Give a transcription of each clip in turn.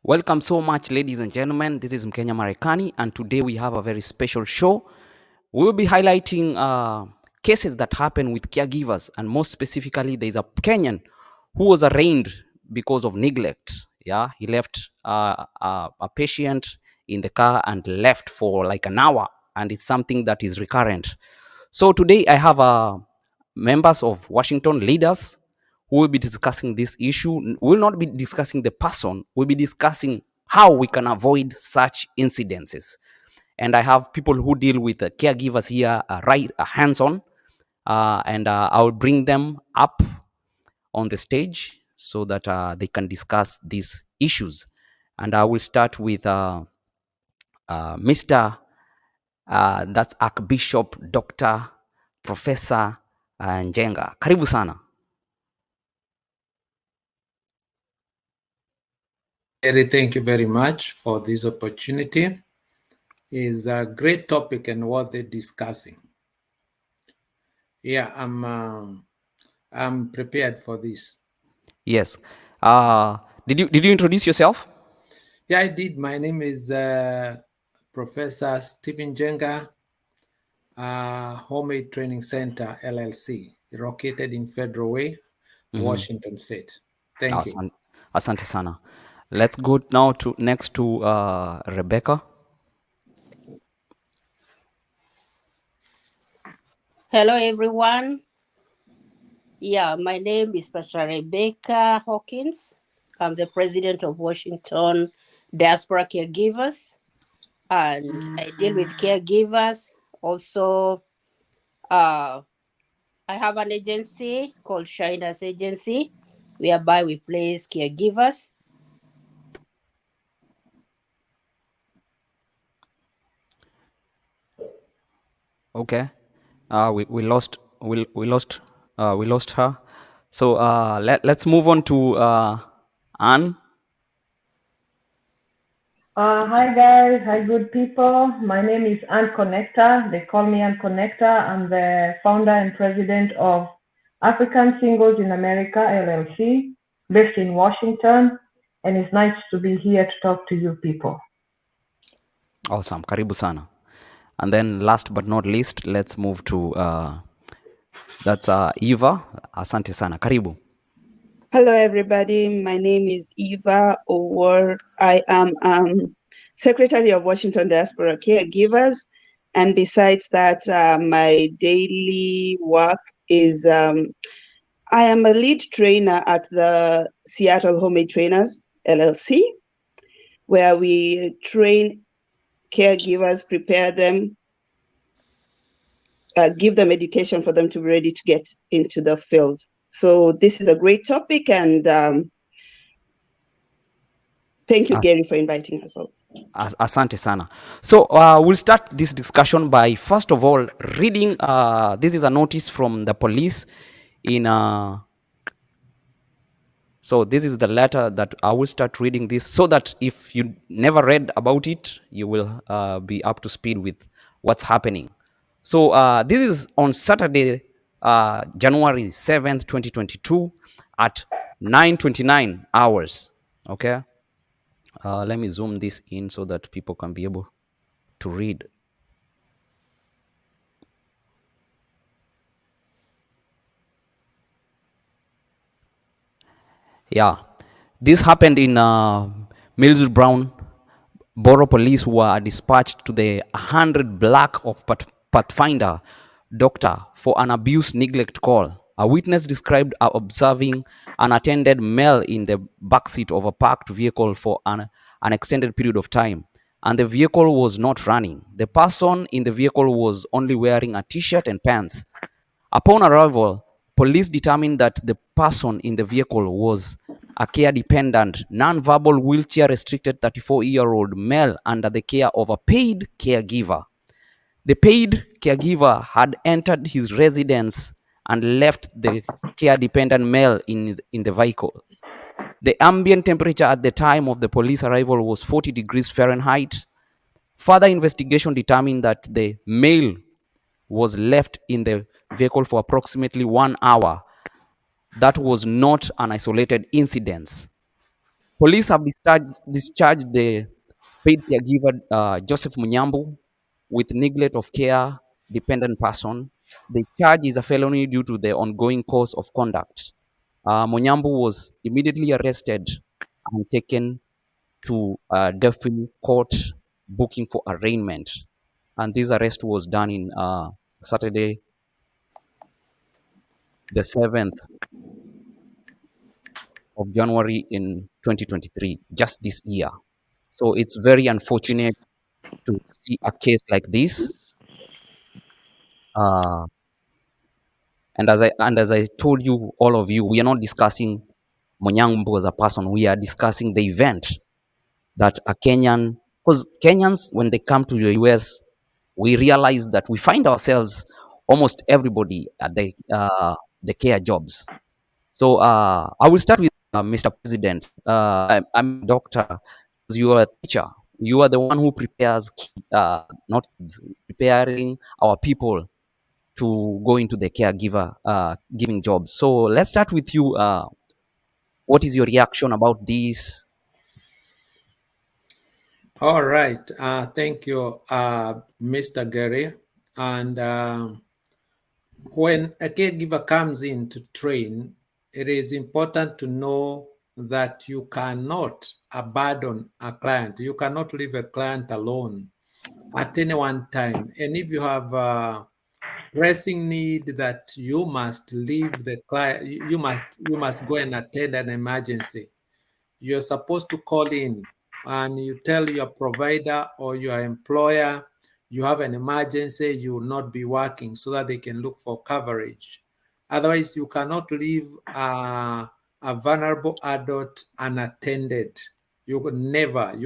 Welcome so much, ladies and gentlemen. This is Mkenya Marekani, and today we have a very special show. We will be highlighting cases that happen with caregivers, and most specifically, there is a Kenyan who was arraigned because of neglect. Yeah, he left a patient in the car and left for like an hour, and it's something that is recurrent. So today I have members of Washington leaders who will be discussing this issue. We will not be discussing the person, we'll be discussing how we can avoid such incidences. And I have people who deal with caregivers here, right, hands-on, and I'll bring them up on the stage so that they can discuss these issues. And I will start with Mr. That's Archbishop Dr. Professor Njenga. Karibu sana. Thank you very much for this opportunity. It's a great topic and worth discussing. Yeah, I'm prepared for this. Yes. Did you introduce yourself? Yeah, I did. My name is Professor Stephen Njenga, Homemade Training Center, LLC, located in Federal Way, Washington State. Thank you. Asante sana. Let's go now next to Rebecca. Hello, everyone. Yeah, my name is Pastor Rebecca Hawkins. I'm the president of Washington Diaspora Caregivers, and I deal with caregivers. Also, I have an agency called Shiner's Agency, whereby we place caregivers. Okay. We lost her. So let's move on to Anne. Hi guys, hi good people. My name is Ann Connector. They call me Ann Connector. I'm the founder and president of African Singles in America LLC, based in Washington, and it's nice to be here to talk to you people. Awesome, karibu sana. And then last but not least, let's move to that's Eva. Asante sana, karibu. Hello, everybody. My name is 𝐉𝐨𝐬𝐧. I am Secretary of Washington Diaspora Caregivers. And besides that, my daily work is I am a lead trainer at the Seattle Homemade Trainers, LLC, where we train caregivers, prepare them, give them education for them to be ready to get into the field. So this is a great topic, and thank you, Gary, for inviting us all. Asante sana. So we'll start this discussion by, first of all, reading, this is a notice from the police in, so this is the letter that I will start reading this, so that if you never read about it, you will be up to speed with what's happening. So this is on Saturday, January 7th, 2022 at 9:29 hours. Okay. Let me zoom this in so that people can be able to read. Yeah, this happened in Mills Brown. Borough police were dispatched to the 100 block of Pathfinder Doctor for an abuse neglect call. A witness described observing an unattended male in the backseat of a parked vehicle for an extended period of time, and the vehicle was not running. The person in the vehicle was only wearing a t-shirt and pants. Upon arrival, police determined that the person in the vehicle was a care-dependent, non-verbal, wheelchair-restricted 34-year-old male under the care of a paid caregiver. The paid caregiver had entered his residence and left the care-dependent male in the vehicle. The ambient temperature at the time of the police arrival was 40 degrees Fahrenheit. Further investigation determined that the male was left in the vehicle for approximately 1 hour. That was not an isolated incident. Police have discharged the paid caregiver Joseph Munyambu with neglect of care dependent person. The charge is a felony due to the ongoing course of conduct. Munyambu was immediately arrested and taken to Delphi Court booking for arraignment. And this arrest was done in Saturday, the 7th of January in 2023, just this year. So it's very unfortunate to see a case like this. Uh, and as I told you, all of you, we are not discussing Munyambu as a person. We are discussing the event that a Kenyan, because Kenyans, when they come to the US, we realize that we find ourselves almost everybody at the care jobs. So I will start with Mr. President. I'm a doctor. You are a teacher. You are the one who prepares, not kids, preparing our people to go into the caregiver giving jobs. So let's start with you. What is your reaction about this? All right. Thank you, Mr. Gary. And when a caregiver comes in to train, it is important to know that you cannot abandon a client. You cannot leave a client alone at any one time. And if you have a pressing need that you must leave the client, you must go and attend an emergency. You're supposed to call in and you tell your provider or your employer you have an emergency, you will not be working, so that they can look for coverage. Otherwise, you cannot leave a vulnerable adult unattended. You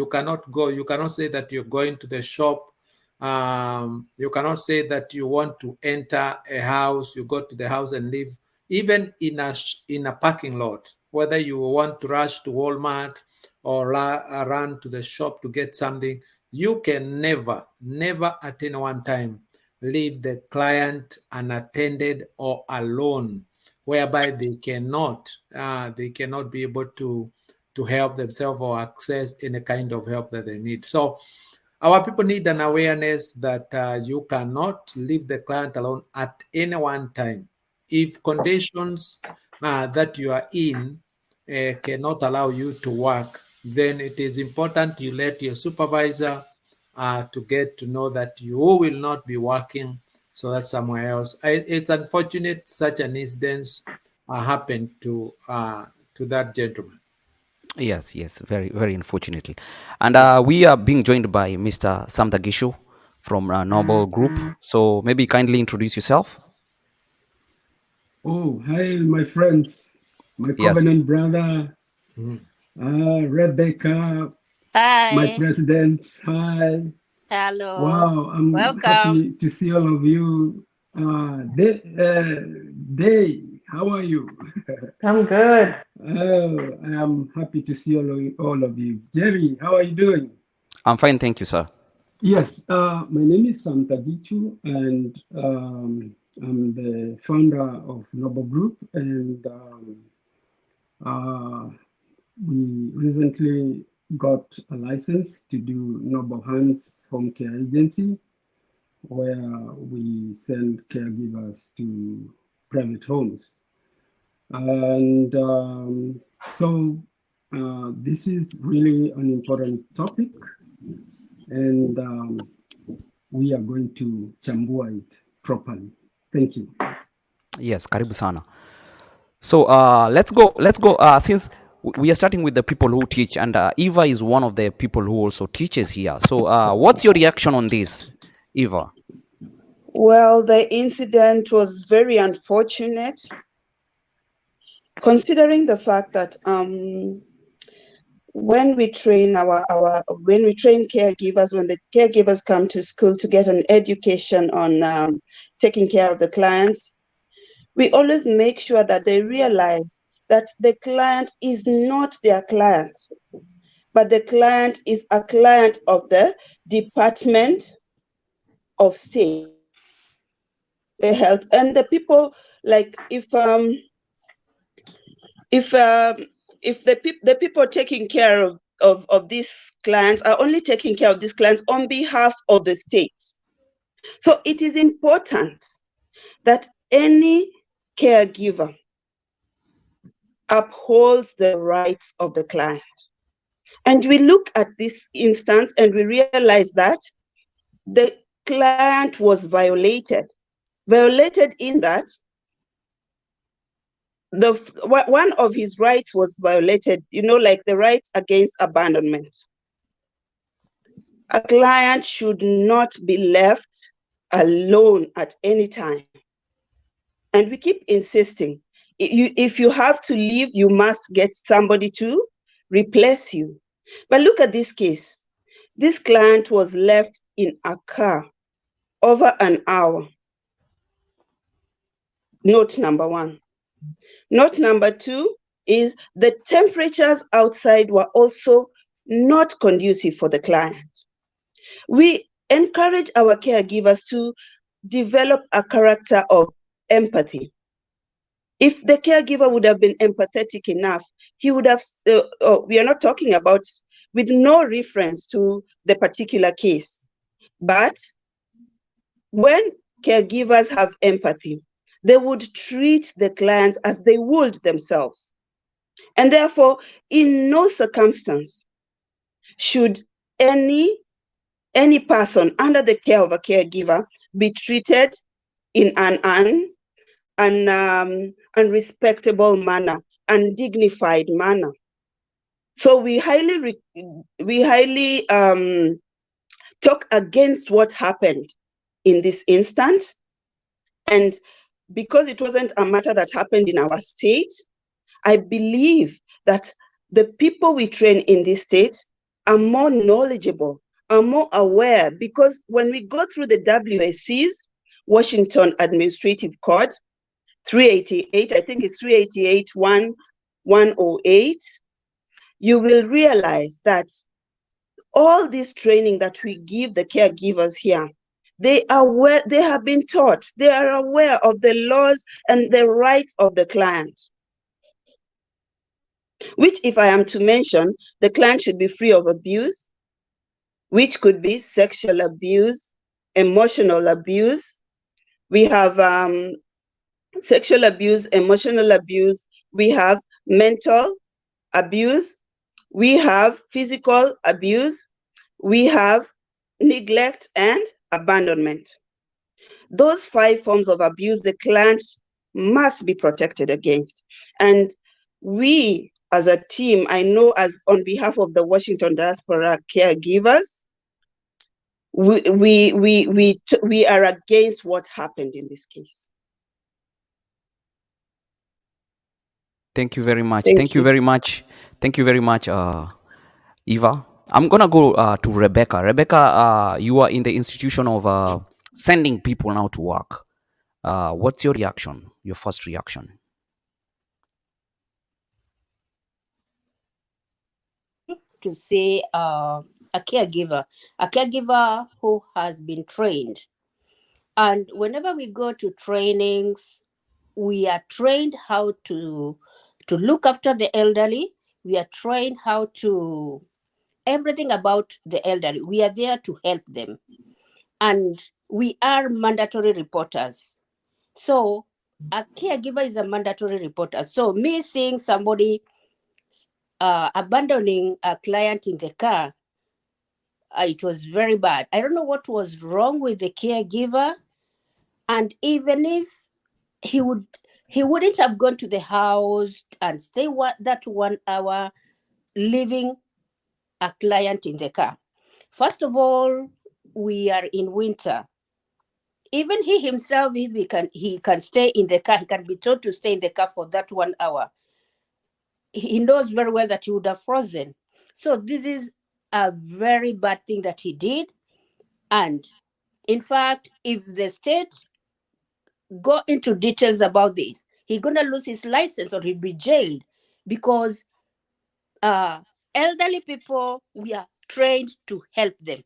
cannot go, you cannot say that you're going to the shop. You cannot say that you want to enter a house, you go to the house and leave, even in a parking lot, whether you want to rush to Walmart or run to the shop to get something. You can never at any one time leave the client unattended or alone, whereby they cannot be able to help themselves or access any kind of help that they need. So our people need an awareness that you cannot leave the client alone at any one time. If conditions that you are in cannot allow you to work, then it is important you let your supervisor to get to know that you will not be working, so that's somewhere else. It's unfortunate such an incident happened to that gentleman. Yes, very, very unfortunately. And we are being joined by Mr. Samdagishu from Noble Group. So maybe kindly introduce yourself. Oh, hi, my friends, my Yes. covenant brother, Rebecca, my Hi. president. Hi. Hello. Wow, I'm Welcome. happy to see all of you. Day, how are you? I'm good. Oh, I am happy to see all of you. Jerry, how are you doing? I'm fine, thank you, sir. Yes, my name is Sam Tadichu, and I'm the founder of Noble Group, and we recently got a license to do Noble Hands Home Care Agency, where we send caregivers to private homes. And so this is really an important topic, and we are going to chambua it properly. Thank you. Yes, karibu sana. So let's go. Since we are starting with the people who teach, and Eva is one of the people who also teaches here. So what's your reaction on this, Eva? Well, the incident was very unfortunate, considering the fact that when we train caregivers, when the caregivers come to school to get an education on taking care of the clients, we always make sure that they realize that the client is not their client, but the client is a client of the Department of State Health. And the people, like if if the people taking care of these clients are only taking care of these clients on behalf of the state. So it is important that any caregiver upholds the rights of the client. And we look at this instance and we realize that the client was violated in that one of his rights was violated, like the right against abandonment. A client should not be left alone at any time. And we keep insisting, if you have to leave, you must get somebody to replace you. But look at this case. This client was left in a car over an hour. Note number one. Note number two is the temperatures outside were also not conducive for the client. We encourage our caregivers to develop a character of empathy. If the caregiver would have been empathetic enough, he would have, we are not talking about with no reference to the particular case, but when caregivers have empathy, they would treat the clients as they would themselves. And therefore, in no circumstance should any person under the care of a caregiver be treated in an unrespectable manner, undignified manner. So we highly talk against what happened in this instance. And because it wasn't a matter that happened in our state, I believe that the people we train in this state are more knowledgeable, are more aware, because when we go through the WSC's Washington Administrative Code 388, I think it's 388-108, you will realize that all this training that we give the caregivers here, they have been taught, they are aware of the laws and the rights of the client. Which, if I am to mention, the client should be free of abuse, which could be sexual abuse, emotional abuse. We have sexual abuse, emotional abuse, we have mental abuse, we have physical abuse, we have neglect and abandonment. Those 5 forms of abuse the client must be protected against. And we as a team, I know as on behalf of the Washington Diaspora Caregivers, we are against what happened in this case. Thank you very much. Thank you very much. Thank you very much, Eva. I'm gonna go to Rebecca. Rebecca, you are in the institution of sending people now to work. What's your reaction? Your first reaction? To say a caregiver who has been trained. And whenever we go to trainings, we are trained how to look after the elderly. We are trained how to everything about the elderly. We are there to help them. And we are mandatory reporters. So a caregiver is a mandatory reporter. So me seeing somebody abandoning a client in the car, it was very bad. I don't know what was wrong with the caregiver. And even if he wouldn't have gone to the house and stay that 1 hour leaving a client in the car. First of all, we are in winter. Even he himself, if he can stay in the car, he can be told to stay in the car for that 1 hour. He knows very well that he would have frozen. So this is a very bad thing that he did. And in fact, if the state go into details about this, he's gonna lose his license or he'll be jailed, because elderly people, we are trained to help them,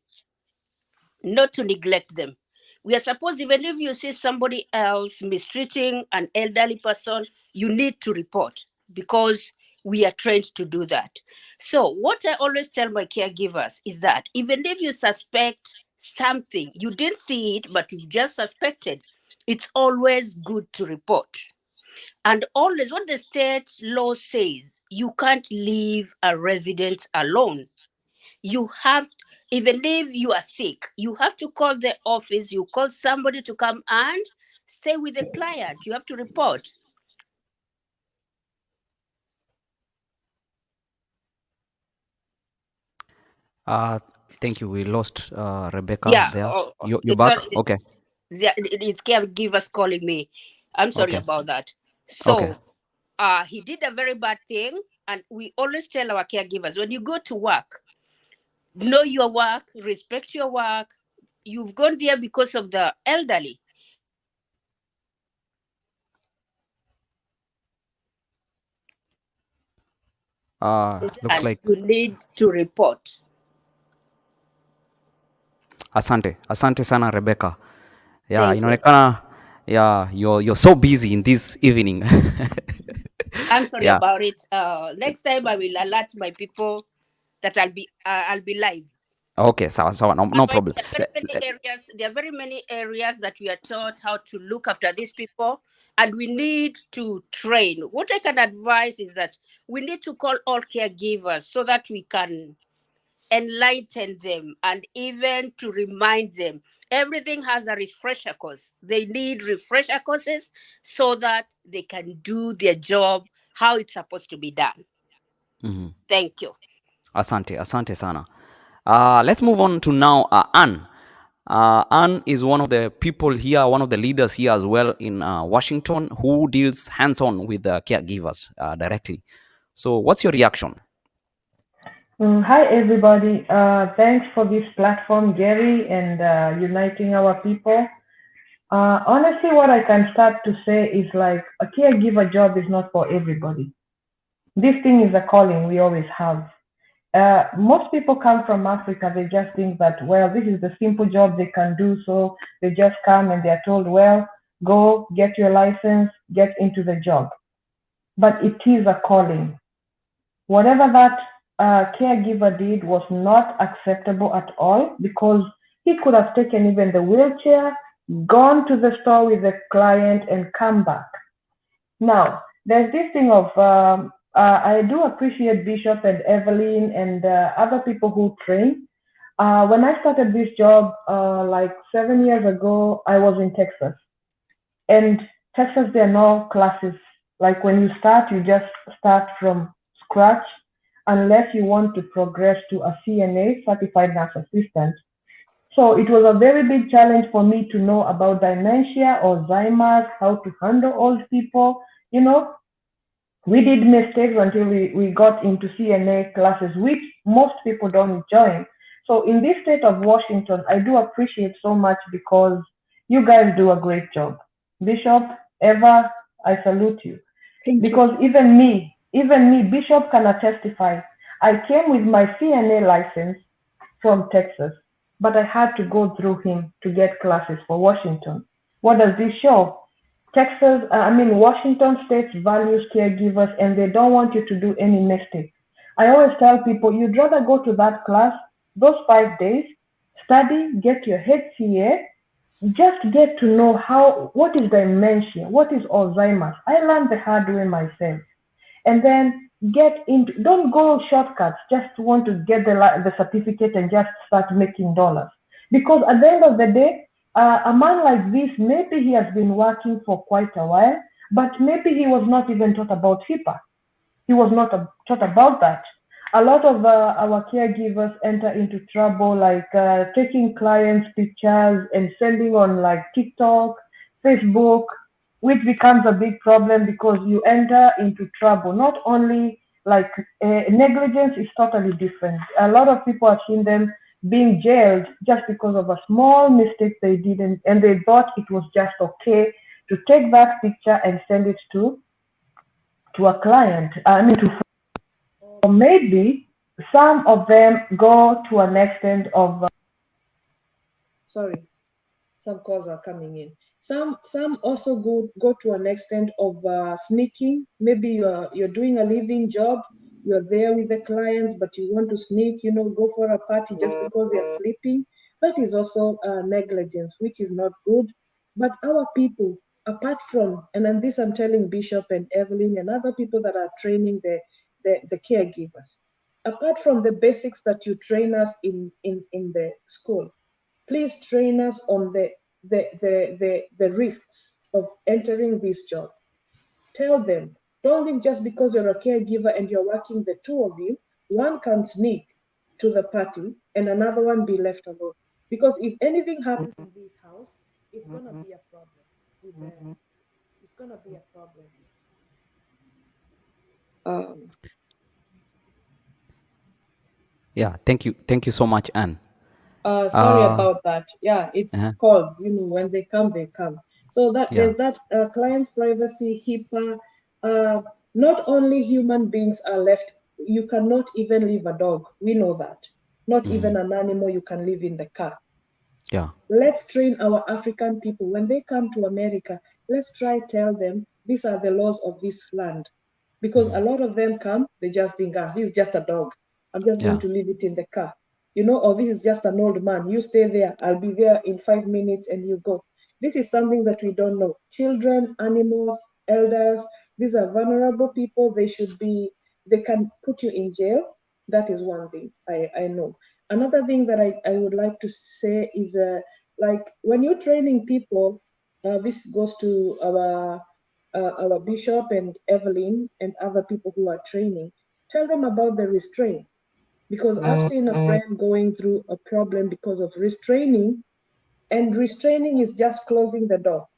not to neglect them. We are supposed, even if you see somebody else mistreating an elderly person, you need to report, because we are trained to do that. So what I always tell my caregivers is that even if you suspect something, you didn't see it, but you just suspected, it's always good to report. And always what the state law says, you can't leave a resident alone. You have, even if you are sick, you have to call the office, you call somebody to come and stay with the client. You have to report. Thank you. We lost Rebecca Yeah, there. You're it's back? not, Okay. it's caregivers calling me. I'm sorry Okay. about that. Okay. So he did a very bad thing, and we always tell our caregivers, when you go to work, know your work, respect your work. You've gone there because of the elderly. Looks And like you need to report. asante sana Rebecca. Yeah, Thank you. inaonekana yeah, you're so busy in this evening. I'm sorry Yeah. about it. Next time I will alert my people that I'll be live. Okay, sawa, no problem. There are very many areas that we are taught how to look after these people, and we need to train. What I can advise is that we need to call all caregivers so that we can enlighten them and even to remind them. Everything has a refresher course. They need refresher courses so that they can do their job how it's supposed to be done. Thank you. Asante sana. Let's move on to now Anne. Anne is one of the people here, one of the leaders here as well in Washington, who deals hands-on with the caregivers directly. So what's your reaction? Hi, everybody. Thanks for this platform, Gary, and uniting our people. Honestly, what I can start to say is like a caregiver job is not for everybody. This thing is a calling we always have. Most people come from Africa, they just think that, well, this is the simple job they can do. So they just come and they're told, well, go get your license, get into the job. But it is a calling. Whatever that caregiver did was not acceptable at all, because he could have taken even the wheelchair, gone to the store with the client, and come back. Now, there's this thing of, I do appreciate Bishop and Evelyn and other people who train. When I started this job like 7 years ago, I was in Texas. And Texas, there are no classes. Like when you start, you just start from scratch, unless you want to progress to a CNA, Certified Nurse Assistant. So it was a very big challenge for me to know about dementia or Alzheimer's, how to handle old people. You know, we did mistakes until we got into CNA classes, which most people don't join. So in this state of Washington, I do appreciate so much because you guys do a great job. Bishop, Eva, I salute you. Thank Because even me, Bishop can testify. I came with my CNA license from Texas, but I had to go through him to get classes for Washington. What does this show? Washington State values caregivers and they don't want you to do any mistake. I always tell people you'd rather go to that class, those 5 days, study, get your HCA, just get to know what is dementia, what is Alzheimer's. I learned the hard way myself. And then don't go shortcuts, just want to get the certificate and just start making dollars. Because at the end of the day, a man like this, maybe he has been working for quite a while, but maybe he was not even taught about HIPAA. He was not taught about that. A lot of our caregivers enter into trouble, like taking clients' pictures and sending on like TikTok, Facebook, which becomes a big problem because you enter into trouble. Not only like negligence is totally different. A lot of people have seen them being jailed just because of a small mistake they did, and they thought it was just okay to take that picture and send it to a client. Or maybe some of them go to an extent of. Sorry, some calls are coming in. Some also go to an extent of sneaking. Maybe you're doing a living job, you're there with the clients, but you want to sneak, go for a party just because they're sleeping. That is also negligence, which is not good. But our people, apart from, and then this I'm telling Bishop and Evelyn and other people that are training the caregivers, apart from the basics that you train us in the school, please train us on the risks of entering this job. Tell them, don't think just because you're a caregiver and you're working the two of you, one can sneak to the party and another one be left alone. Because if anything happens in this house, it's gonna be a problem with them. It's gonna be a problem. Yeah, thank you so much, Anne. Sorry about that. Yeah, it's calls. When they come, they come. So that Yeah. there's that client's privacy, HIPAA. Not only human beings are left. You cannot even leave a dog. We know that. Not even an animal you can leave in the car. Yeah. Let's train our African people. When they come to America, let's try tell them these are the laws of this land. Because a lot of them come, they just think, this is just a dog. I'm just going to leave it in the car. Or this is just an old man. You stay there. I'll be there in 5 minutes and you go. This is something that we don't know. Children, animals, elders, these are vulnerable people. They can put you in jail. That is one thing I know. Another thing that I would like to say is like when you're training people, this goes to our bishop and Evelyn and other people who are training, tell them about the restraint. Because I've seen a friend going through a problem because of restraining, and restraining is just closing the door.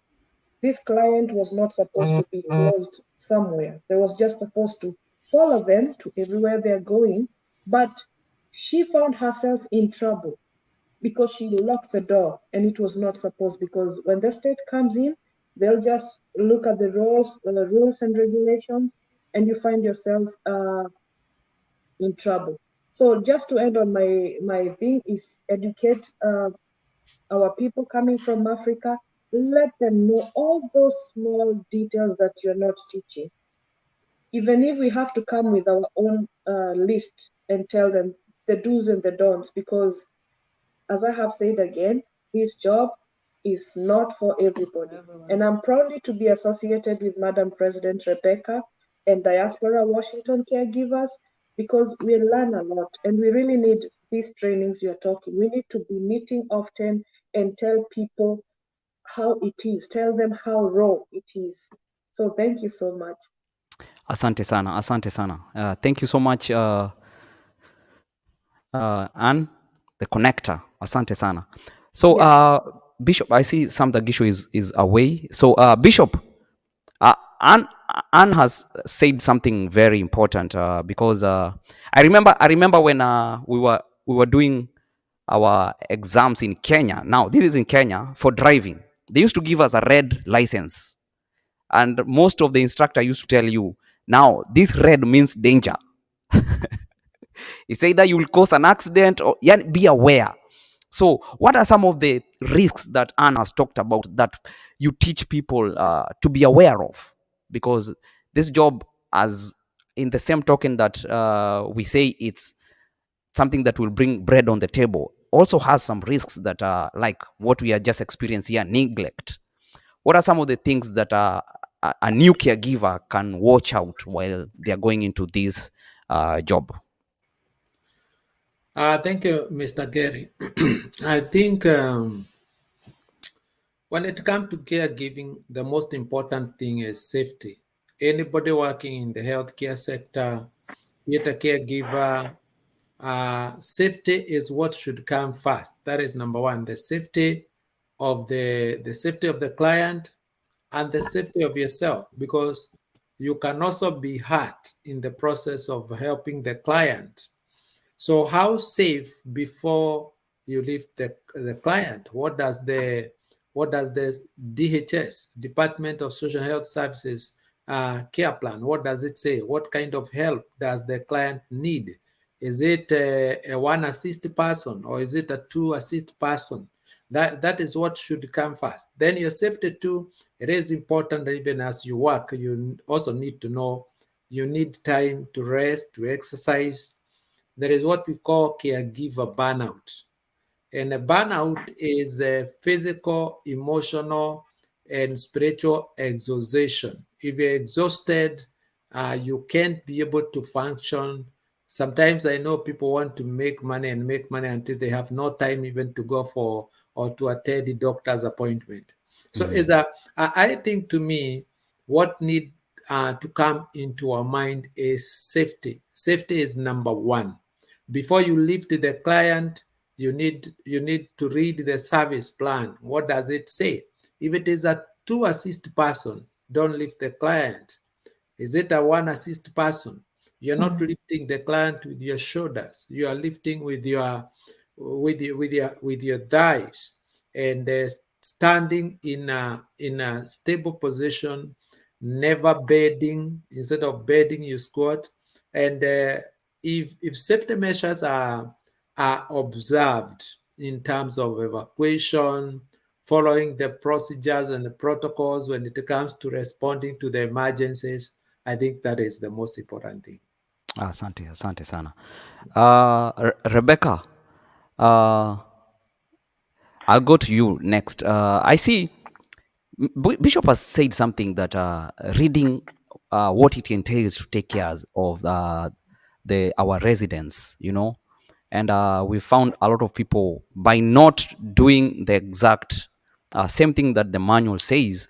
This client was not supposed to be closed somewhere. They was just supposed to follow them to everywhere they're going, but she found herself in trouble because she locked the door, and it was not supposed, because when the state comes in, they'll just look at the rules and regulations, and you find yourself in trouble. So just to end on my thing is educate our people coming from Africa. Let them know all those small details that you're not teaching. Even if we have to come with our own list and tell them the do's and the don'ts, because as I have said again, this job is not for everybody. And I'm proudly to be associated with Madam President Rebecca and Diaspora Washington Caregivers, because we learn a lot and we really need these trainings you're talking. We need to be meeting often and tell people how it is, tell them how raw it is. So thank you so much. Asante sana. Thank you so much, Anne, the connector. Asante sana. So, Bishop, I see Samda Gisho is away. So, Bishop, Anne has said something very important because I remember when we were doing our exams in Kenya. Now, this is in Kenya for driving. They used to give us a red license, and most of the instructor used to tell you, now this red means danger. It's either you will cause an accident or be aware. So what are some of the risks that Anne has talked about that you teach people to be aware of? Because this job, as in the same token that we say it's something that will bring bread on the table, also has some risks that are like what we are just experiencing here, neglect. What are some of the things that a new caregiver can watch out while they are going into this job? Thank you, Mr. Gary. I think when it comes to caregiving, the most important thing is safety. Anybody working in the healthcare sector, yet a caregiver, safety is what should come first. That is number one, the safety of the safety of the client and the safety of yourself, because you can also be hurt in the process of helping the client. So how safe before you leave the client? What does the DHS, Department of Social Health Services, care plan, what does it say? What kind of help does the client need? Is it a one assist person or is it a two assist person? That is what should come first. Then your safety too, it is important. Even as you work, you also need to know you need time to rest, to exercise. There is what we call caregiver burnout. And a burnout is a physical, emotional, and spiritual exhaustion. If you're exhausted, you can't be able to function. Sometimes I know people want to make money and make money until they have no time even to go for or to attend the doctor's appointment. So I think, to me, what need to come into our mind is safety. Safety is number one. Before you lift the client, you need to read the service plan. What does it say? If it is a 2 assist person, don't lift the client. Is it a 1 assist person? You're not lifting the client with your shoulders. You are lifting with your thighs, and standing in a stable position, never bedding. Instead of bedding, you squat. And if safety measures are observed in terms of evacuation, following the procedures and the protocols when it comes to responding to the emergencies, I think that is the most important thing. Asante sana. Rebecca, I'll go to you next. I see Bishop has said something that reading what it entails to take care of our residents, and we found a lot of people, by not doing the exact same thing that the manual says,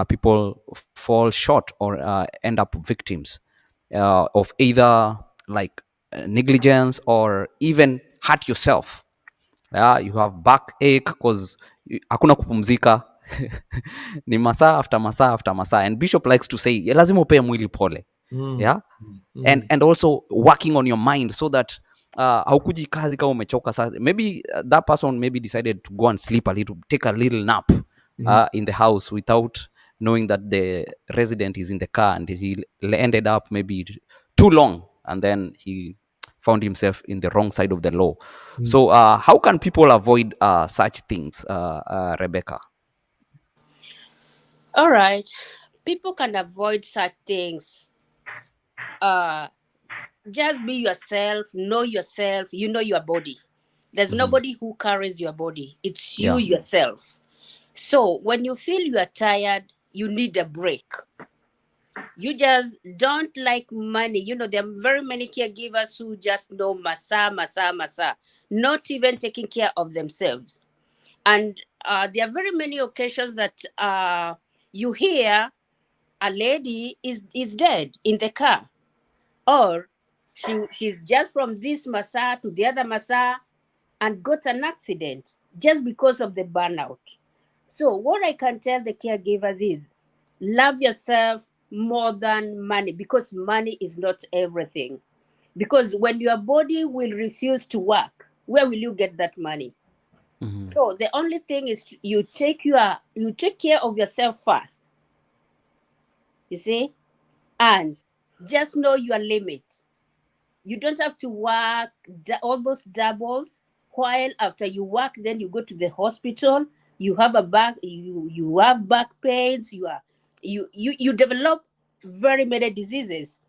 people fall short or end up victims of either like negligence or even hurt yourself. You have backache because hakuna kupumzika. Ni masaa after masaa after masaa, and Bishop likes to say lazima upee mwili pole. Yeah. And also working on your mind so that haukuji kazi kama umechoka. Maybe that person maybe decided to go and sleep a little, take a little nap in the house without knowing that the resident is in the car, and he ended up maybe too long, and then he found himself in the wrong side of the law. So how can people avoid such things, Rebecca? All right. People can avoid such things. Just be yourself, know yourself, you know your body. There's nobody who carries your body. It's you yourself. So when you feel you are tired, you need a break. You just don't like money. There are very many caregivers who just know masa, not even taking care of themselves. And there are very many occasions that you hear a lady is dead in the car, or she's just from this masa to the other masa and got an accident just because of the burnout. So what I can tell the caregivers is love yourself more than money, because money is not everything. Because when your body will refuse to work, where will you get that money? So the only thing is you take care of yourself first. You see? And just know your limit. You don't have to work almost doubles, while after you work, then you go to the hospital, you have you have back pains, you develop very many diseases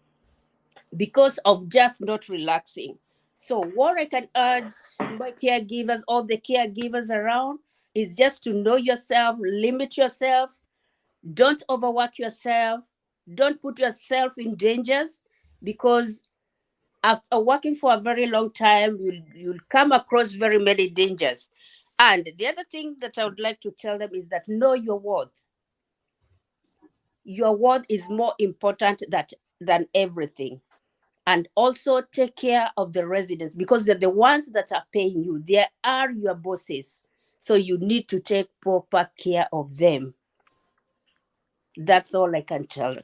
because of just not relaxing. So what I can urge my caregivers, all the caregivers around, is just to know yourself, limit yourself, don't overwork yourself, don't put yourself in dangers, because after working for a very long time, you'll come across very many dangers. And the other thing that I would like to tell them is that know your worth. Your worth is more important than everything. And also take care of the residents, because they're the ones that are paying you. They are your bosses. So you need to take proper care of them. That's all I can tell them.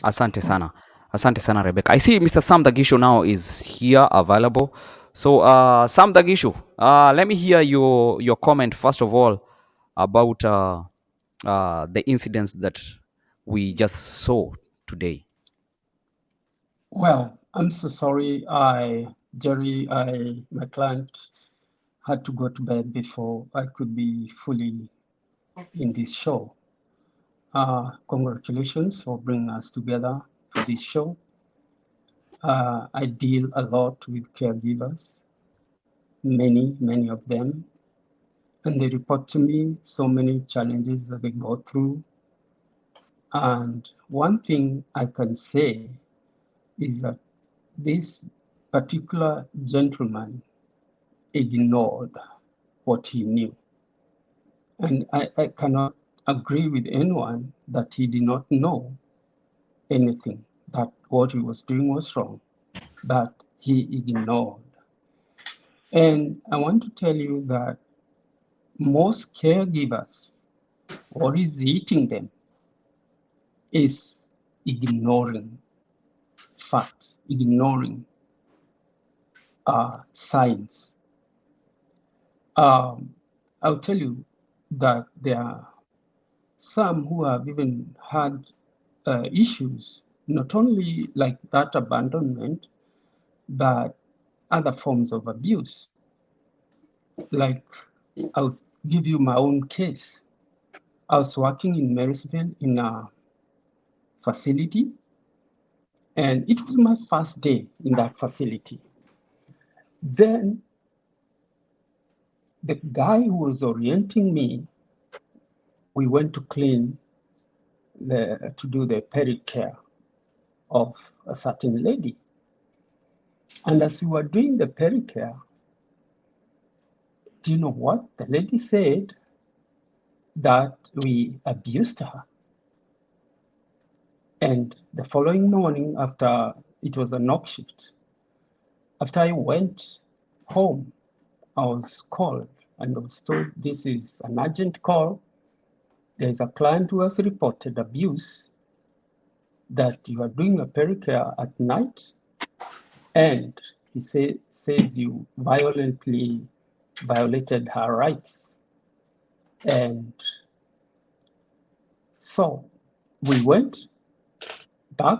Asante sana, Rebecca. I see Mr. Sam Dagisho now is here available. So Sam Dagisho, let me hear your comment first of all about the incidents that we just saw today. Well, I'm so sorry. My client had to go to bed before I could be fully in this show. Congratulations for bringing us together for this show. I deal a lot with caregivers, many of them, and they report to me so many challenges that they go through. And one thing I can say is that this particular gentleman ignored what he knew. And I cannot agree with anyone that he did not know anything, that what he was doing was wrong, but he ignored. And I want to tell you that most caregivers, what is eating them is ignoring facts, ignoring science. I'll tell you that there are some who have even had issues, not only like that abandonment, but other forms of abuse. Like, I'll give you my own case. I was working in Marysville in a facility, and it was my first day in that facility. Then the guy who was orienting me, we went to clean to do the pedicure of a certain lady. And as we were doing the pedicure, do you know what? The lady said that we abused her. And the following morning, after it was a knock shift, after I went home, I was called and I was told this is an urgent call. There is a client who has reported abuse, that you are doing a pedicure at night, and he says you violently violated her rights. And so we went back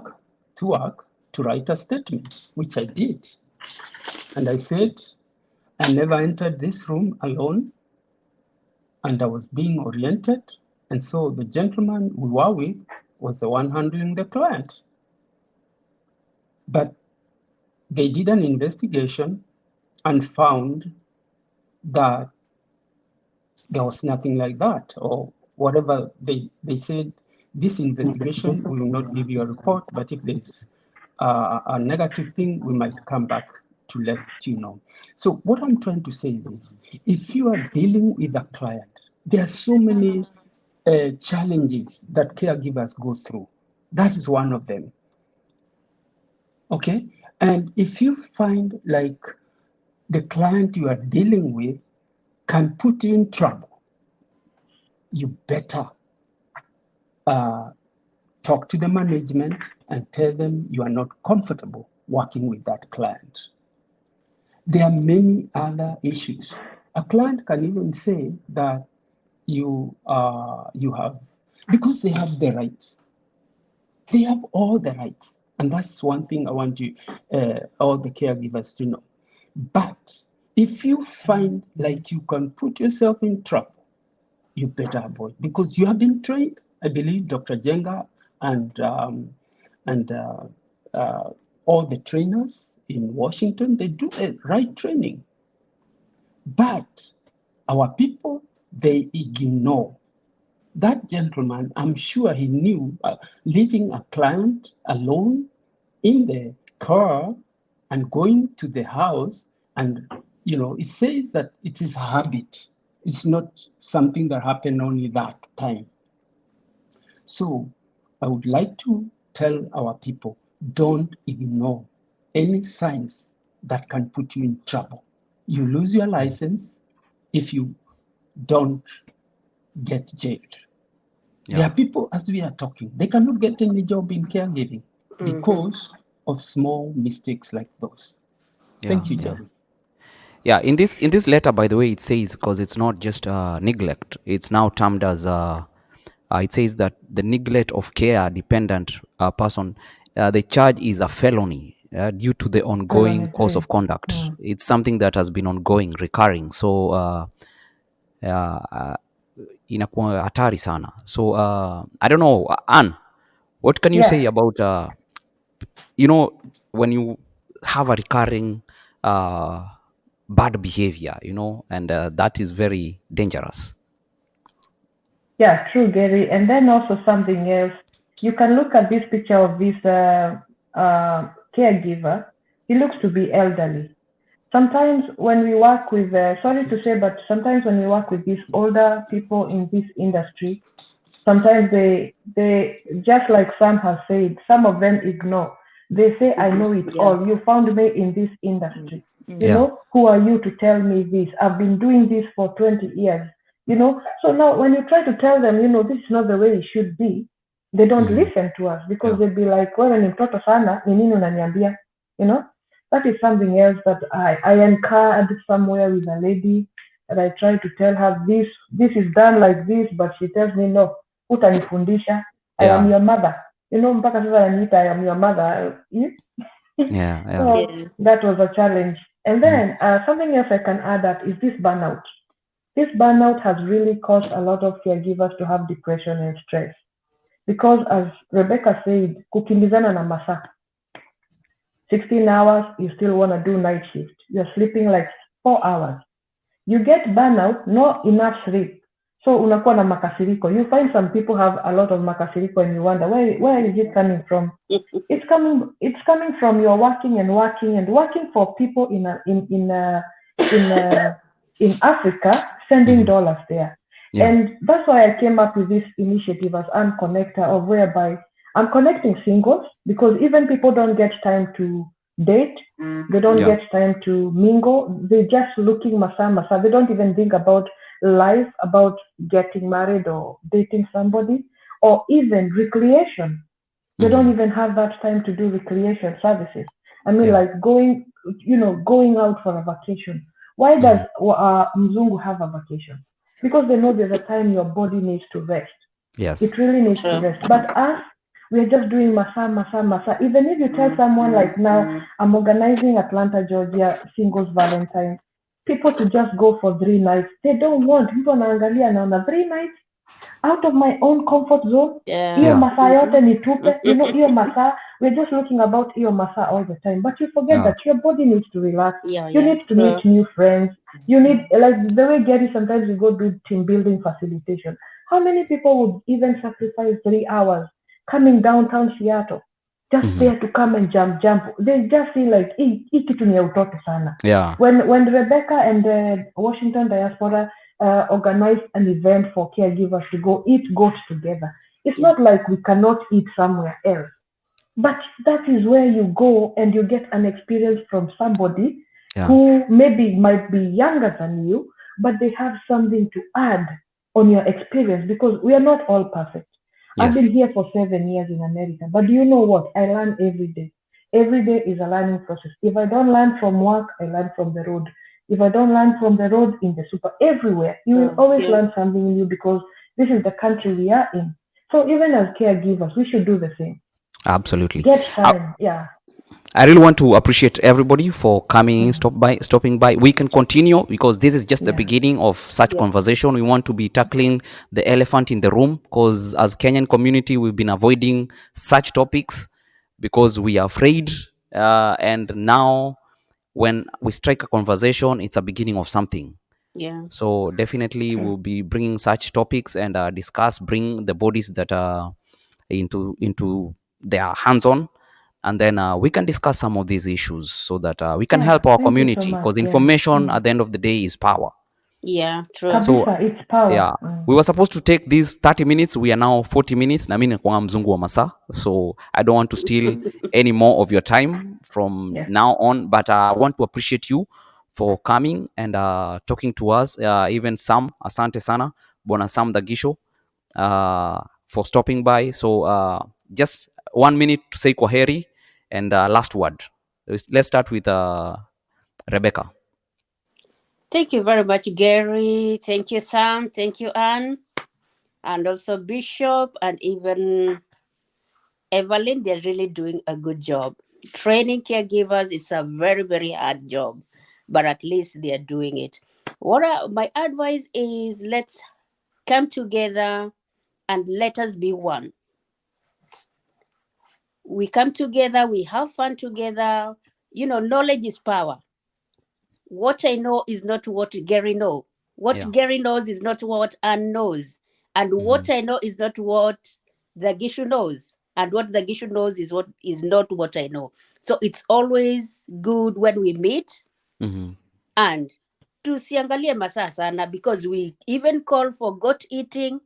to work to write a statement, which I did. And I said, I never entered this room alone, and I was being oriented. And so the gentleman we were with was the one handling the client. But they did an investigation and found that there was nothing like that, or whatever they said. This investigation will not give you a report, but if there's a negative thing, we might come back to let you know. So what I'm trying to say is this: if you are dealing with a client, there are so many challenges that caregivers go through. That is one of them. Okay? And if you find like the client you are dealing with can put you in trouble, you better talk to the management and tell them you are not comfortable working with that client. There are many other issues. A client can even say that you have, because they have the rights. They have all the rights. And that's one thing I want you, all the caregivers to know. But if you find like you can put yourself in trouble, you better avoid, because you have been trained. I believe Dr. Jenga and all the trainers in Washington, they do the right training. But our people, they ignore. That gentleman, I'm sure he knew, leaving a client alone in the car and going to the house, and it says that it is a habit. It's not something that happened only that time. So I would like to tell our people, don't ignore any signs that can put you in trouble. You lose your license if you don't get jailed. Yeah. There are people, as we are talking, they cannot get any job in caregiving because of small mistakes like those. Yeah. Thank you, Jerry. Yeah, in this letter, by the way, it says, because it's not just neglect, it's now termed as it says that the neglect of care dependent person, the charge is a felony due to the ongoing course of conduct. it's something that has been ongoing, recurring. So inakuwa hatari sana. So I don't know, Anne, what can you Yeah. say about when you have a recurring bad behavior, and that is very dangerous. Yeah, true, Gary. And then also something else. You can look at this picture of this caregiver. He looks to be elderly. Sometimes when we work with, sorry to say, but sometimes when we work with these older people in this industry, sometimes they just like Sam has said, some of them ignore. They say, I know it Yeah. all. You found me in this industry. You Yeah. know, who are you to tell me this? I've been doing this for 20 years. So now when you try to tell them, this is not the way it should be, they don't listen to us because Yeah. they'll be like, wewe ni mtoto sana, ni nini unaniambia? That is something else that I encountered somewhere with a lady, and I try to tell her this is done like this, but she tells me no, utanifundisha. I am Yeah. your mother. Mpaka sasa ananiita I am your mother. Yeah. Yeah. So Yeah. that was a challenge. And then something else I can add that is this burnout. This burnout has really caused a lot of caregivers to have depression and stress. Because as Rebecca said, kukimbizana na masaa. 16 hours, you still want to do night shift. You're sleeping like 4 hours. You get burnout, not enough sleep. So unakuwa na makasiriko. You find some people have a lot of makasiriko and you wonder where is it coming from? It's coming from you're working and working and working for people in Africa, sending dollars there. Yeah. And that's why I came up with this initiative as Connector, of whereby I'm connecting singles because even people don't get time to date. They don't Yeah. get time to mingle. They're just looking masa. They don't even think about life, about getting married or dating somebody, or even recreation. They don't even have that time to do recreation services. I mean, Yeah. like going out for a vacation. Why does Mzungu have a vacation? Because they know there's a time your body needs to rest. Yes. It really needs to True. rest. But us, we're just doing masa. Even if you tell someone like now, I'm organizing Atlanta, Georgia singles Valentine, people to just go for 3 nights. They don't want. People wanaangalia naona 3 nights out of my own comfort zone. Yeah. Hiyo Yeah. masaa yote nitupe. Hiyo masaa, we're just looking about hiyo masaa all the time. But you forget Yeah. that your body needs to relax. Yeah. You Yeah. need to True. meet new friends. You need, like the way Gary sometimes we go do team building facilitation. How many people would even sacrifice 3 hours coming downtown Seattle just there to come and jump? They just feel like hii kitu ni ya utoto sana. Yeah. When Rebecca and the Washington diaspora organized an event for caregivers to go eat goat together, it's not like we cannot eat somewhere else. But that is where you go and you get an experience from somebody Yeah. who maybe might be younger than you, but they have something to add on your experience because we are not all perfect. I've Yes. been here for 7 years in America, but do you know what? I learn every day. Every day is a learning process. If I don't learn from work, I learn from the road. If I don't learn from the road, in the super, everywhere, you will always Yeah. learn something new because this is the country we are in. So even as caregivers, we should do the same. Absolutely. Get time, yeah. I really want to appreciate everybody for coming, stopping by. We can continue because this is just the Yeah. beginning of such conversation. We want to be tackling the elephant in the room because as Kenyan community, we've been avoiding such topics because we are afraid. And now when we strike a conversation, it's a beginning of something. Yeah. So definitely we'll be bringing such topics and bring the bodies that are into their hands-on, and then we can discuss some of these issues so that we can Yeah, help our thank you so community much, because Gary. information at the end of the day is power. Yeah. True. So Kabisa, it's power. yeah, we were supposed to take these 30 minutes. We are now 40 minutes. Na mimi nakuwa mzungu wa masaa, so I don't want to steal any more of your time from Yeah. now on. But I want to appreciate you for coming and talking to us. Even Sam, asante sana, Bwana Sam Dagisho, for stopping by. So just 1 minute to say kwaheri and last word. Let's start with Rebecca. Thank you very much, Gary. Thank you, Sam. Thank you, Anne. And also Bishop and even Evelyn. They're really doing a good job. Training caregivers, it's a very, very hard job. but at least they are doing it. My advice is, let's come together and let us be one. We come together, we have fun together. Knowledge is power. What I know is not what Gary knows. What Yeah. Gary knows is not what Ann knows. And what I know is not what the Gishu knows. And what the Gishu knows is not what I know. So it's always good when we meet, and tusiangalie masaa sana, because we even call for goat eating,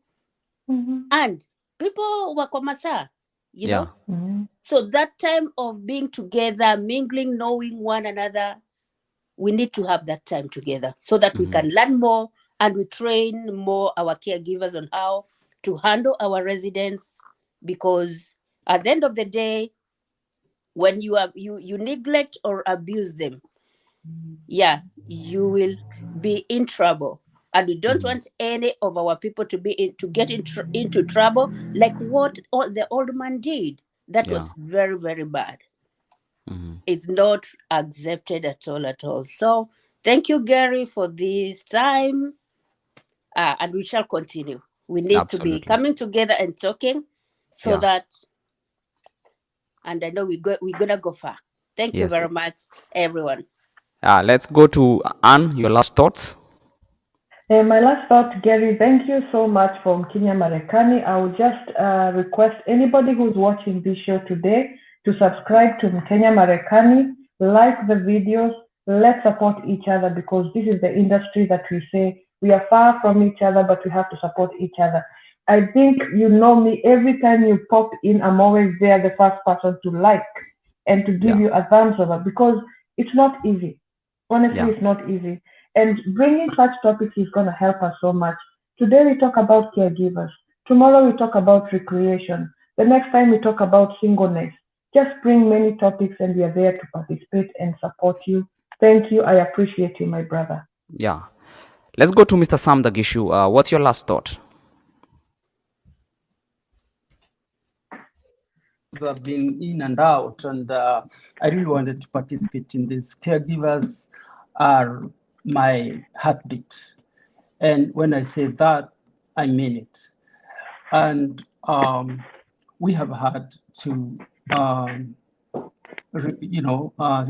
and people wako masaa, Yeah. So that time of being together, mingling, knowing one another, we need to have that time together so that we can learn more, and we train more our caregivers on how to handle our residents. Because at the end of the day, when you neglect or abuse them, you will be in trouble. And we don't want any of our people to get into trouble, like what the old man did. That Yeah. was very, very bad. It's not accepted at all. So thank you, Gary, for this time. And we shall continue. We need to be Absolutely. coming together and talking, so Yeah. that, and I know we're gonna go far. Thank you Yes. very much, everyone. Let's go to Anne. Your last thoughts. My last thought, Gary, thank you so much from Marekani. I would just request anybody who's watching this show today to subscribe to Marekani, like the videos, let's support each other, because this is the industry that we say we are far from each other, but we have to support each other. I think you know me, every time you pop in, I'm always there, the first person to like and to give you a thumbs up, because it's not easy. Honestly, it's not easy. And bringing such topics is going to help us so much. Today we talk about caregivers. Tomorrow we talk about recreation. The next time we talk about singleness. Just bring many topics and we are there to participate and support you. Thank you. I appreciate you, my brother. Yeah. Let's go to Mr. Sam the Gishu. What's your last thought? I've been in and out, and I really wanted to participate in this. Caregivers are my heartbeat. And when I say that, I mean it. And we have had to,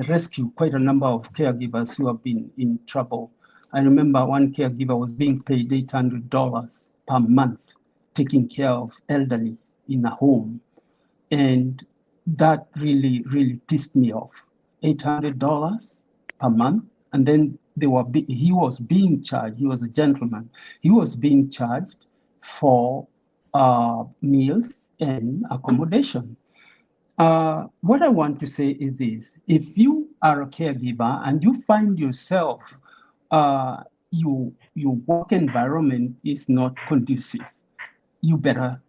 rescue quite a number of caregivers who have been in trouble. I remember one caregiver was being paid $800 per month, taking care of elderly in a home. And that really, really pissed me off. $800 per month. And then he was being charged, he was a gentleman, he was being charged for meals and accommodation. What I want to say is this: if you are a caregiver and you find yourself, your work environment is not conducive, you better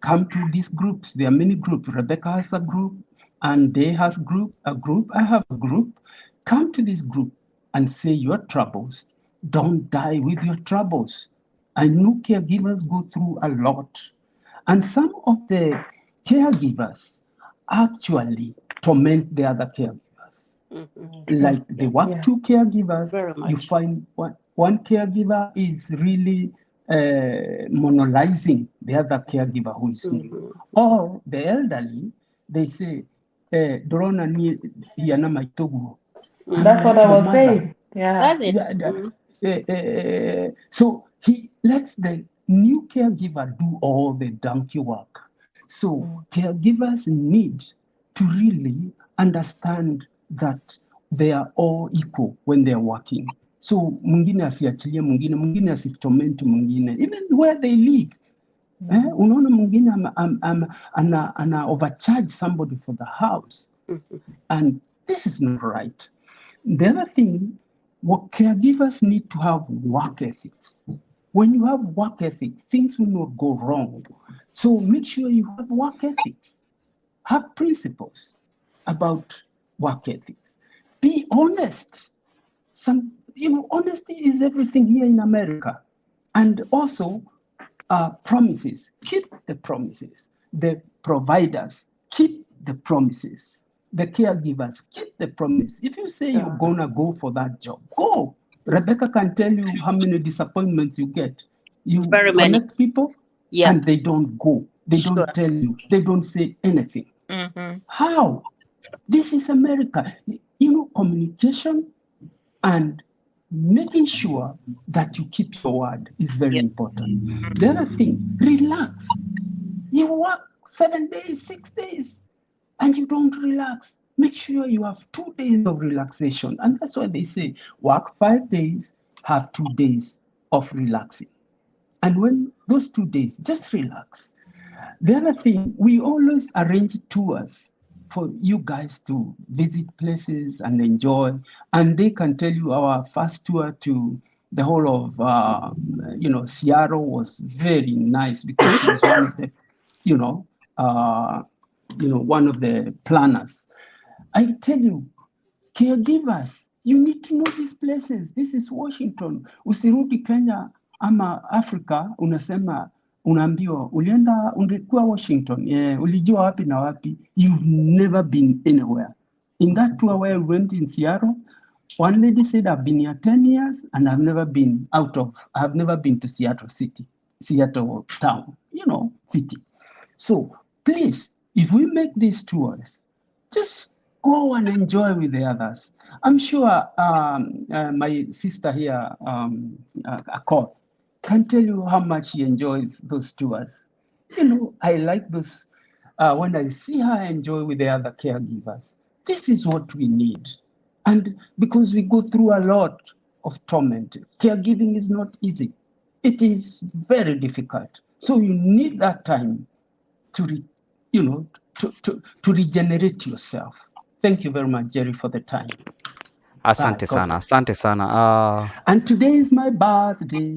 come to these groups. There are many groups. Rebecca has a group, and Day has a group. I have a group. Come to this group and say your troubles. Don't die with your troubles. I know caregivers go through a lot. And some of the caregivers actually torment the other caregivers. Like they work two caregivers, you find one caregiver is really monopolizing the other caregiver who is new. Or the elderly, they say, Dorona ni yana maitogu. That's what I was saying. Yeah. That's it. So he lets the new caregiver do all the donkey work. So caregivers need to really understand that they are all equal when they're working. So mwingine asiachilie mwingine asitorment mwingine, even where they live. Unaona mwingine ana overcharge somebody for the house. And this is not right. The other thing, what caregivers need to have work ethics. When you have work ethics, things will not go wrong. So make sure you have work ethics. Have principles about work ethics. Be honest. Honesty is everything here in America. And also, promises. Keep the promises. The providers, keep the promises. the caregivers, keep the promise. If you say you're going to go for that job, go. Rebecca can tell you how many disappointments you get. You Very many. connect people Yeah. and they don't go. They Sure. don't tell you. They don't say anything. How? This is America. You know, communication and making sure that you keep your word is very important. The other thing, relax. You work 7 days, 6 days, and you don't relax. Make sure you have 2 days of relaxation. And that's why they say work 5 days, have 2 days of relaxing. And when those 2 days, just relax. The other thing, we always arrange tours for you guys to visit places and enjoy. And they can tell you our first tour to the whole of, Seattle was very nice because she was one of the, one of the planners. I tell you, caregivers, you need to know these places. This is Washington. Usirudi Kenya ama Africa, unaambiwa ulikuwa Washington, ulijua wapi na wapi. You've never been anywhere. In that tour where we went in Seattle, one lady said, I've been here 10 years and I've never been to Seattle city, Seattle town, city. So please, if we make these tours, just go and enjoy with the others. I'm sure my sister here, Akot, can tell you how much she enjoys those tours. I like those, when I see her enjoy with the other caregivers. This is what we need. And because we go through a lot of torment, caregiving is not easy. It is very difficult. So you need that time to regenerate yourself. Thank you very much, Jerry, for the time. Asante sana. And today is my birthday.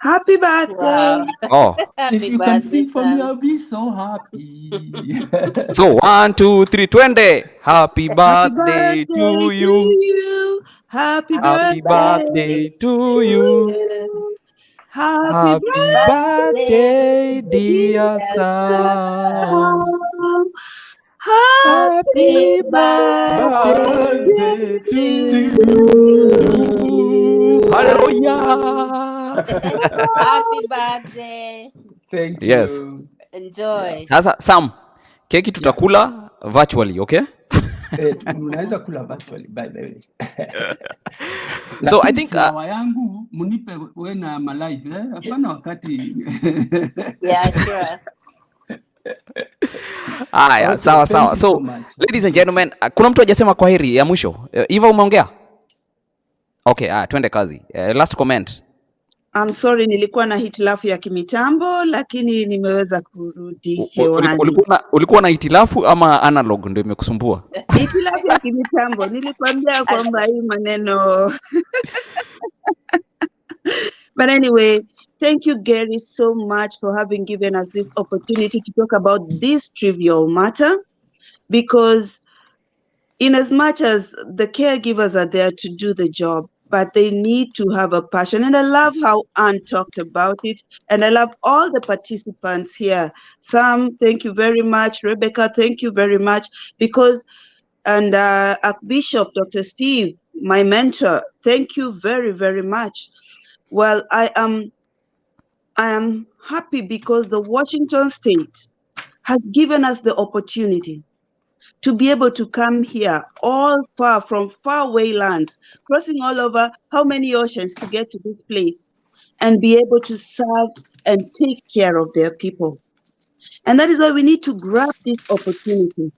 Happy birthday. Wow. Oh. If you can sing for me, I'll be so happy. So 1, 2, 3, 20. Happy birthday to you. Happy birthday to you. Happy birthday, dear son. Happy birthday to you. Hallelujah. Happy birthday. Thank you. Yes. Enjoy. Sasa Sam, keki tutakula virtually, okay? Unaweza kula virtually, by the way. So I think yangu munipe wena malive, hapana wakati. Yeah, sure. Haya, sawa. So ladies and gentlemen, kuna mtu hajasema kwaheri ya mwisho. Eva, umeongea? Okay, twende kazi. Last comment. I'm sorry, nilikuwa na hitilafu ya kimitambo lakini nimeweza kurudi hewani. Ulikuwa na hitilafu ama analog ndio imekusumbua? Hitilafu ya kimitambo, nilikwambia kwamba hii maneno. But anyway, thank you, Gary, so much for having given us this opportunity to talk about this trivial matter, because in as much as the caregivers are there to do the job, but they need to have a passion. And I love how Anne talked about it. And I love all the participants here. Sam, thank you very much. Rebecca, thank you very much. And Archbishop, Dr. Steve, my mentor, thank you very, very much. Well, I am happy because the Washington State has given us the opportunity to be able to come here all from faraway lands, crossing all over how many oceans to get to this place and be able to serve and take care of their people. And that is why we need to grab this opportunity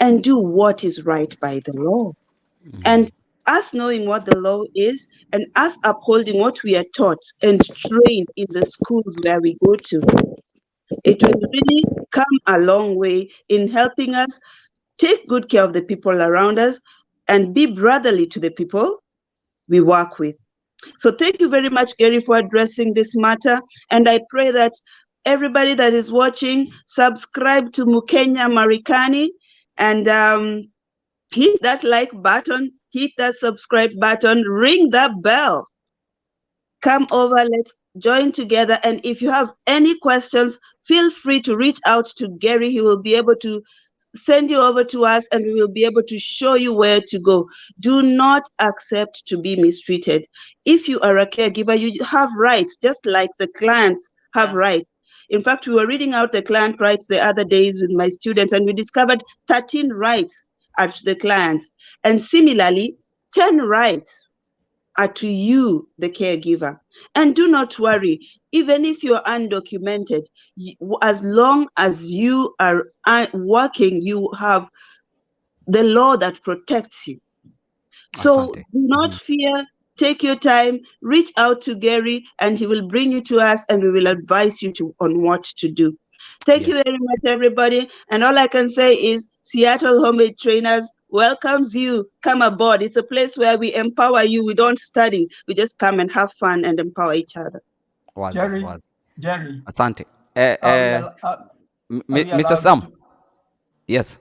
and do what is right by the law. And us knowing what the law is and us upholding what we are taught and trained in the schools where we go to, it will really come a long way in helping us take good care of the people around us and be brotherly to the people we work with. So thank you very much, Gary, for addressing this matter. And I pray that everybody that is watching, subscribe to Mkenya Marekani and hit that like button, hit that subscribe button, ring that bell. Come over, let's join together. And if you have any questions, feel free to reach out to Gary. He will be able to send you over to us and we will be able to show you where to go. Do not accept to be mistreated. If you are a caregiver, you have rights, just like the clients have rights. In fact, we were reading out the client rights the other days with my students, and we discovered 13 rights are to the clients. And similarly, 10 rights are to you, the caregiver. And do not worry, even if you're undocumented, as long as you are working, you have the law that protects you. So Asante. do not fear. Take your time, reach out to Gary, and he will bring you to us, and we will advise you on what to do. Thank you Yes. very much, everybody. And all I can say is Seattle Homemade Trainers welcomes you. Come aboard. It's a place where we empower you. We don't study. We just come and have fun and empower each other. Wazi, Jerry, wazi. Jerry, Asante. are we Mr. allowed Sam. to, Yes.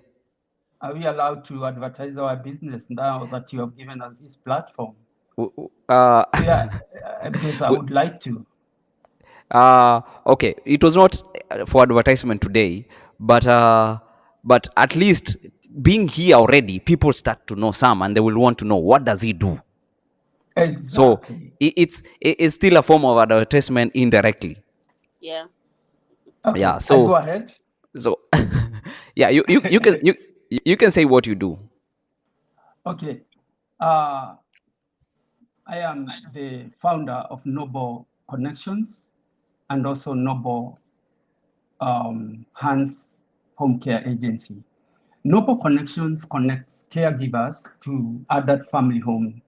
are we allowed to advertise our business now that you have given us this platform? Yeah, because I would like to. Okay, it was not for advertisement today, but at least being here already, people start to know Sam, and they will want to know what does he do. So Exactly. it's still a form of advertisement indirectly. Yeah. Okay, Yeah. I So go ahead. so yeah, you can say what you do. Okay. I am the founder of Noble Connections and also Noble Hands Home Care Agency. Noble Connections connects caregivers to adult family home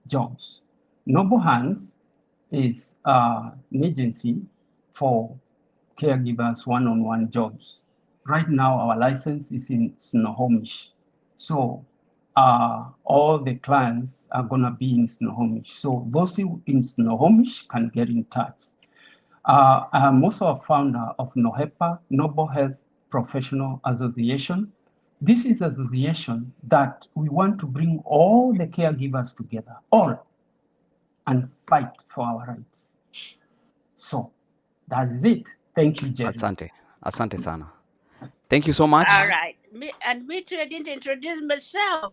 jobs. Noble Hands is an agency for caregivers one-on-one jobs. Right now, our license is in Snohomish. So all the clients are gonna be in Snohomish. So those in Snohomish can get in touch. I'm also a founder of NOHEPA, Noble Health Professional Association. This is an association that we want to bring all the caregivers together, all, and fight for our rights. So that's it. Thank you, Jerry. Asante sana. Thank you so much. All right. Me too, I didn't introduce myself.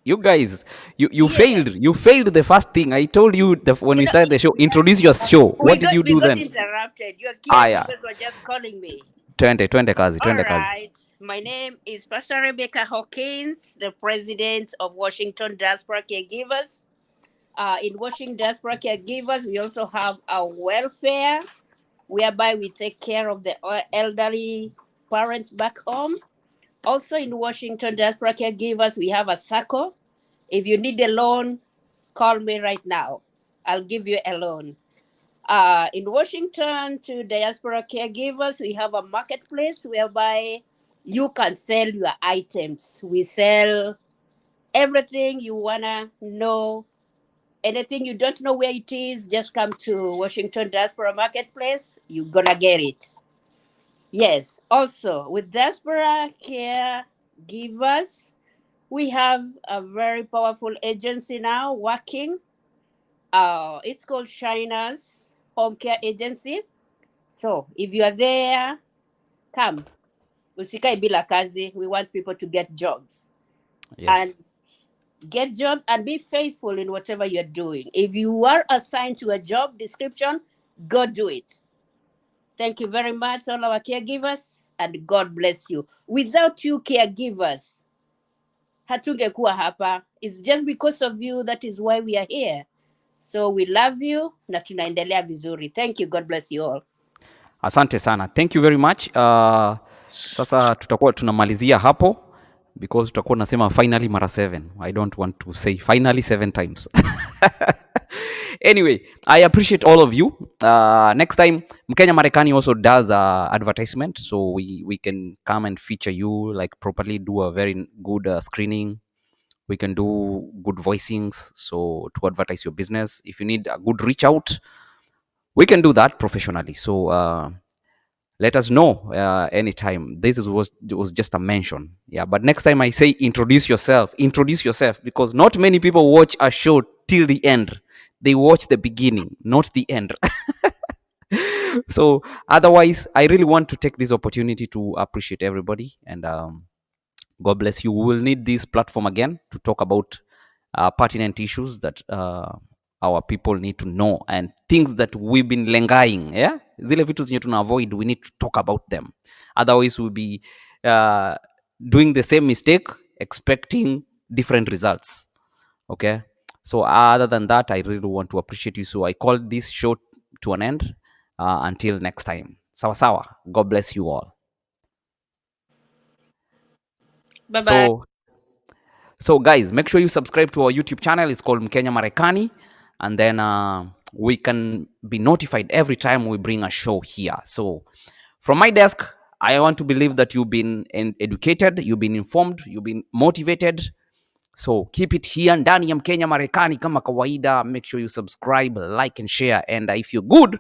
You guys, you Yeah. failed. You failed the first thing. I told you when we started the show, introduce your show. What did you do We got then? interrupted. Your Yeah. caregivers were just calling me. Twende kazi, All twende kazi. right. My name is Pastor Rebecca Hawkins, the president of Washington Diaspora Caregivers. In Washington Diaspora Caregivers, we also have a welfare, whereby we take care of the elderly parents back home. Also in Washington Diaspora Caregivers, we have a SACCO. If you need a loan, call me right now. I'll give you a loan. In Washington to Diaspora Caregivers, we have a marketplace whereby you can sell your items. We sell everything you wanna know. Anything you don't know where it is, just come to Washington Diaspora Marketplace. You're gonna get it. Yes. Also, with Diaspora Caregivers, we have a very powerful agency now working. It's called Shina's Home Care Agency. So if you are there, come. Usikae bila kazi. We want people to get jobs. Yes. And get jobs and be faithful in whatever you're doing. If you are assigned to a job description, go do it. Thank you very much, all our caregivers, and God bless you. Without you caregivers, hatungekuwa hapa. It's just because of you, that is why we are here. So we love you na tunaendelea vizuri. Thank you. God bless you all. Asante sana. Thank you very much. Sasa tutakuwa tunamalizia hapo because tutakuwa nasema finally mara 7. I don't want to say finally 7 times. Anyway, I appreciate all of you. Next time, Mkenya Marekani also does advertisement, so we can come and feature you, like properly do a very good screening. We can do good voicings, so to advertise your business. If you need a good reach out, we can do that professionally. So let us know anytime. This was just a mention. Yeah, but next time I say introduce yourself, because not many people watch a show till the end. They watch the beginning, not the end. So otherwise, I really want to take this opportunity to appreciate everybody and God bless you. We will need this platform again to talk about pertinent issues that our people need to know and things that we've been lengaing. Yeah, zile vitu zenye tuna avoid, we need to talk about them. Otherwise, we'll be doing the same mistake, expecting different results. Okay. So other than that, I really want to appreciate you. So I called this show to an end. Until next time. Sawa sawa. God bless you all. Bye-bye. So guys, make sure you subscribe to our YouTube channel. It's called Mkenya Marekani. And then we can be notified every time we bring a show here. So from my desk, I want to believe that you've been educated, you've been informed, you've been motivated. So keep it here ndani ya Mkenya Marekani kama kawaida. Make sure you subscribe, like and share. And if you're good,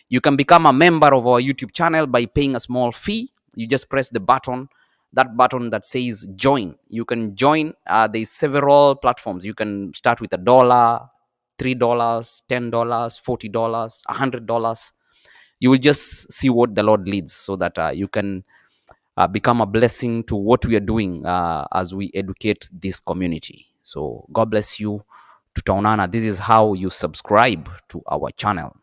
you can become a member of our YouTube channel by paying a small fee. You just press the button, that button that says join. You can join. There's several platforms. You can start with $1, $3, $10, $40, $100. You will just see what the Lord leads, so that you can become a blessing to what we are doing as we educate this community. So God bless you. Tutaonana. This is how you subscribe to our channel.